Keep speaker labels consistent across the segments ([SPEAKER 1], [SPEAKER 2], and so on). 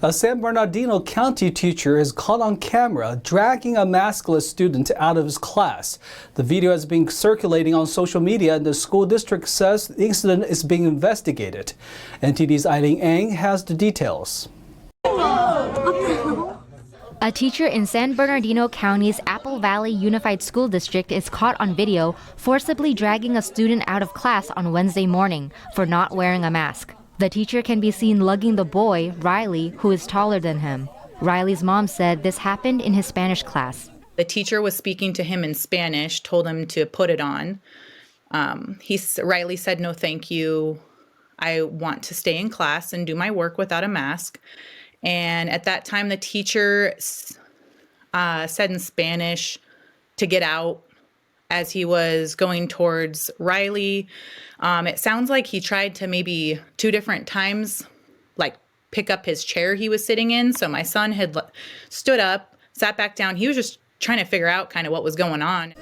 [SPEAKER 1] A San Bernardino County teacher is caught on camera dragging a maskless student out of his class. The video has been circulating on social media and the school district says the incident is being investigated. NTD's Eileen Ang has the details.
[SPEAKER 2] A teacher in San Bernardino County's Apple Valley Unified School District is caught on video forcibly dragging a student out of class on Wednesday morning for not wearing a mask. The teacher can be seen lugging the boy, Riley, who is taller than him. Riley's mom said this happened in his Spanish class.
[SPEAKER 3] The teacher was speaking to him in Spanish, told him to put it on. Riley said, "No, thank you. I want to stay in class and do my work without a mask." And at that time, the teacher said in Spanish to get out as he was going towards Riley. It sounds like he tried to maybe 2 different times, like pick up his chair he was sitting in. So my son had stood up, sat back down. He was just trying to figure out kind of what was going on.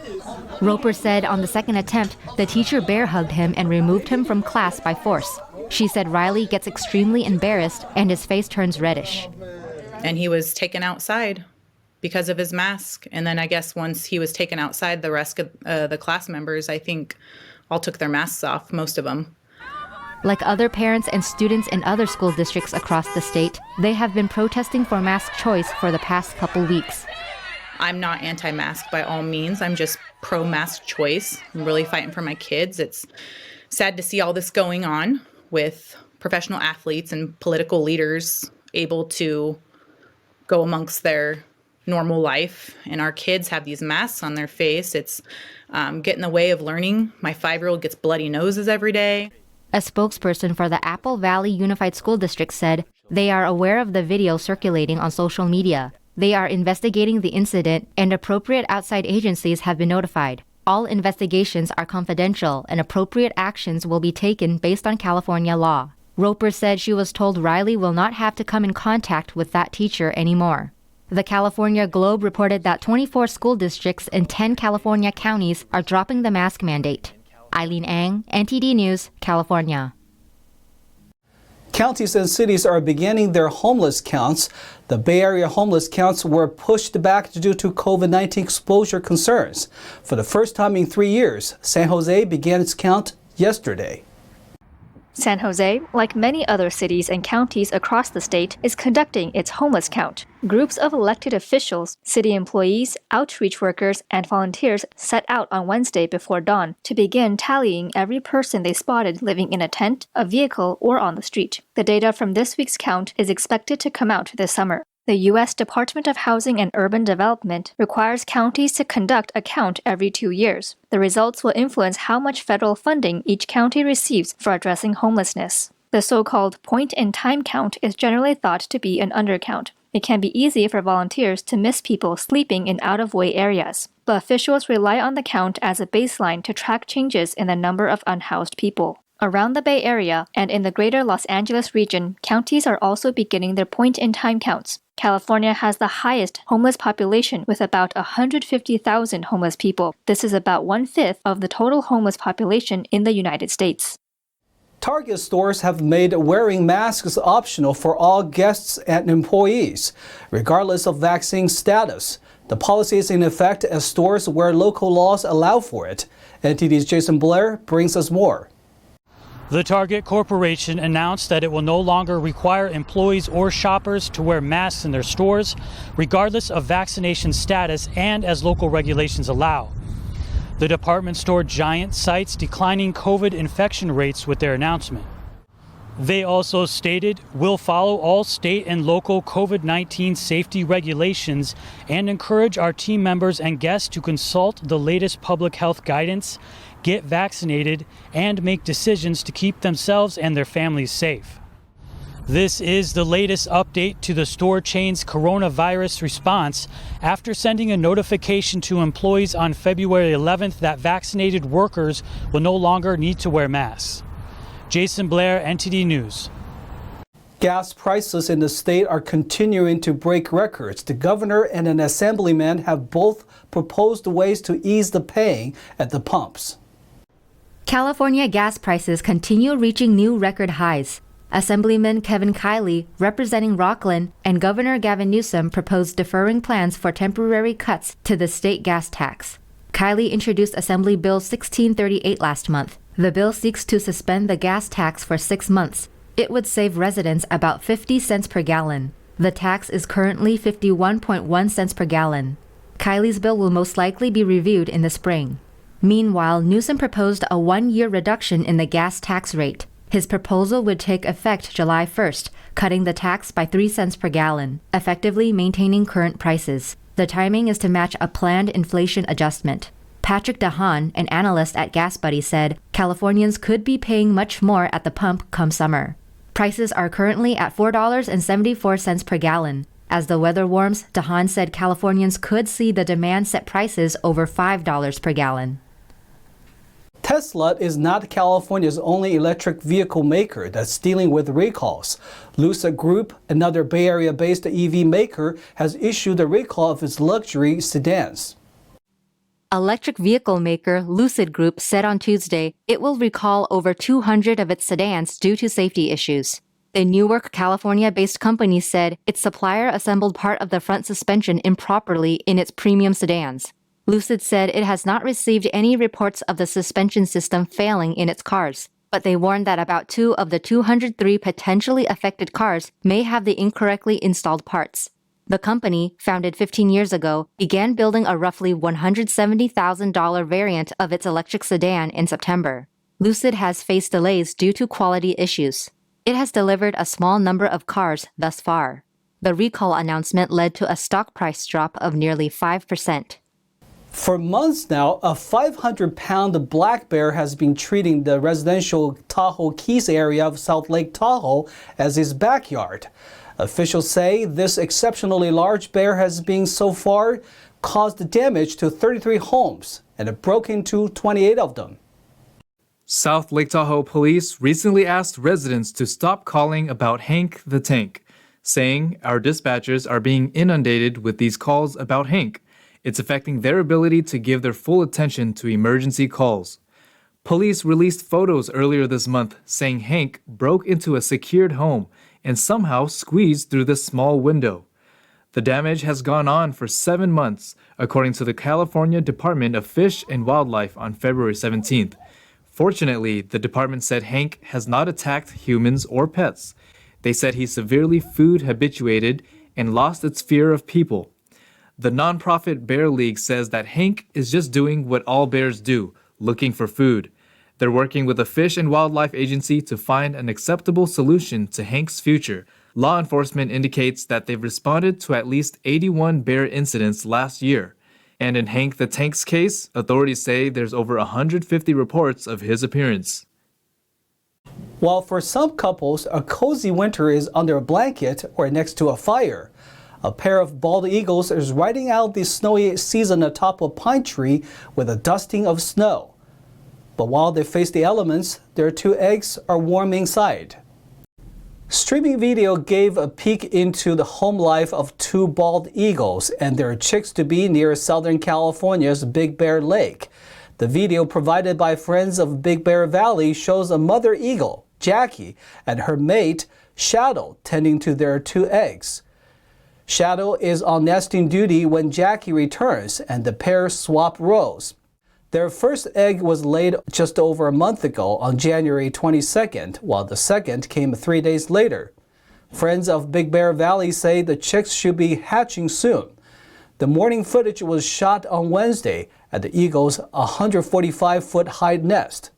[SPEAKER 2] Roper said on the second attempt, the teacher bear hugged him and removed him from class by force. She said Riley gets extremely embarrassed and his face turns reddish.
[SPEAKER 3] And he was taken outside because of his mask. And then I guess once he was taken outside, the rest of the class members, I think, all took their masks off, most of them.
[SPEAKER 2] Like other parents and students in other school districts across the state, they have been protesting for mask choice for the past couple weeks.
[SPEAKER 3] I'm not anti-mask by all means. I'm just pro-mask choice. I'm really fighting for my kids. It's sad to see all this going on with professional athletes and political leaders able to go amongst their normal life. And our kids have these masks on their face. It's get in the way of learning. My 5-year-old gets bloody noses every day.
[SPEAKER 2] A spokesperson for the Apple Valley Unified School District said they are aware of the video circulating on social media. They are investigating the incident and appropriate outside agencies have been notified. All investigations are confidential and appropriate actions will be taken based on California law. Roper said she was told Riley will not have to come in contact with that teacher anymore. The California Globe reported that 24 school districts in 10 California counties are dropping the mask mandate. Eileen Ang, NTD News, California.
[SPEAKER 1] Counties and cities are beginning their homeless counts. The Bay Area homeless counts were pushed back due to COVID-19 exposure concerns. For the first time in 3 years, San Jose began its count yesterday.
[SPEAKER 4] San Jose, like many other cities and counties across the state, is conducting its homeless count. Groups of elected officials, city employees, outreach workers, and volunteers set out on Wednesday before dawn to begin tallying every person they spotted living in a tent, a vehicle, or on the street. The data from this week's count is expected to come out this summer. The U.S. Department of Housing and Urban Development requires counties to conduct a count every 2 years. The results will influence how much federal funding each county receives for addressing homelessness. The so-called point-in-time count is generally thought to be an undercount. It can be easy for volunteers to miss people sleeping in out-of-way areas, but officials rely on the count as a baseline to track changes in the number of unhoused people. Around the Bay Area and in the greater Los Angeles region, counties are also beginning their point-in-time counts. California has the highest homeless population with about 150,000 homeless people. This is about 1/5 of the total homeless population in the United States.
[SPEAKER 1] Target stores have made wearing masks optional for all guests and employees, regardless of vaccine status. The policy is in effect at stores where local laws allow for it. NTD's Jason Blair brings us more.
[SPEAKER 5] The Target Corporation announced that it will no longer require employees or shoppers to wear masks in their stores, regardless of vaccination status and as local regulations allow. The department store giant cites declining COVID infection rates with their announcement. They also stated, "We'll follow all state and local COVID-19 safety regulations and encourage our team members and guests to consult the latest public health guidance, get vaccinated, and make decisions to keep themselves and their families safe." This is the latest update to the store chain's coronavirus response after sending a notification to employees on February 11th that vaccinated workers will no longer need to wear masks. Jason Blair, NTD News.
[SPEAKER 1] Gas prices in the state are continuing to break records. The governor and an assemblyman have both proposed ways to ease the pain at the pumps.
[SPEAKER 2] California gas prices continue reaching new record highs. Assemblyman Kevin Kiley, representing Rockland, and Governor Gavin Newsom proposed deferring plans for temporary cuts to the state gas tax. Kiley introduced Assembly Bill 1638 last month. The bill seeks to suspend the gas tax for 6 months. It would save residents about 50 cents per gallon. The tax is currently 51.1 cents per gallon. Kiley's bill will most likely be reviewed in the spring. Meanwhile, Newsom proposed a 1-year reduction in the gas tax rate. His proposal would take effect July 1st, cutting the tax by 3 cents per gallon, effectively maintaining current prices. The timing is to match a planned inflation adjustment. Patrick DeHaan, an analyst at Gas Buddy, said Californians could be paying much more at the pump come summer. Prices are currently at $4.74 per gallon. As the weather warms, DeHaan said Californians could see the demand set prices over $5 per gallon.
[SPEAKER 1] Tesla is not California's only electric vehicle maker that's dealing with recalls. Lucid Group, another Bay Area-based EV maker, has issued a recall of its luxury sedans.
[SPEAKER 2] Electric vehicle maker Lucid Group said on Tuesday it will recall over 200 of its sedans due to safety issues. The Newark, California-based company said its supplier assembled part of the front suspension improperly in its premium sedans. Lucid said it has not received any reports of the suspension system failing in its cars, but they warned that about 2 of the 203 potentially affected cars may have the incorrectly installed parts. The company, founded 15 years ago, began building a roughly $170,000 variant of its electric sedan in September. Lucid has faced delays due to quality issues. It has delivered a small number of cars thus far. The recall announcement led to a stock price drop of nearly 5%.
[SPEAKER 1] For months now, a 500-pound black bear has been treating the residential Tahoe Keys area of South Lake Tahoe as his backyard. Officials say this exceptionally large bear has been so far caused damage to 33 homes and it broke into 28 of them.
[SPEAKER 6] South Lake Tahoe police recently asked residents to stop calling about Hank the Tank, saying our dispatchers are being inundated with these calls about Hank. It's affecting their ability to give their full attention to emergency calls. Police released photos earlier this month saying Hank broke into a secured home and somehow squeezed through the small window. The damage has gone on for 7 months, according to the California Department of Fish and Wildlife on February 17th. Fortunately, the department said Hank has not attacked humans or pets. They said he's severely food habituated and lost its fear of people. The nonprofit Bear League says that Hank is just doing what all bears do, looking for food. They're working with the Fish and Wildlife Agency to find an acceptable solution to Hank's future. Law enforcement indicates that they've responded to at least 81 bear incidents last year. And in Hank the Tank's case, authorities say there's over 150 reports of his appearance.
[SPEAKER 1] While for some couples, a cozy winter is under a blanket or next to a fire. A pair of bald eagles is riding out the snowy season atop a pine tree with a dusting of snow. But while they face the elements, their 2 eggs are warm inside. Streaming video gave a peek into the home life of 2 bald eagles and their chicks-to-be near Southern California's Big Bear Lake. The video provided by friends of Big Bear Valley shows a mother eagle, Jackie, and her mate, Shadow, tending to their 2 eggs. Shadow is on nesting duty when Jackie returns, and the pair swap roles. Their first egg was laid just over a month ago on January 22nd, while the second came 3 days later. Friends of Big Bear Valley say the chicks should be hatching soon. The morning footage was shot on Wednesday at the eagle's 145-foot high nest.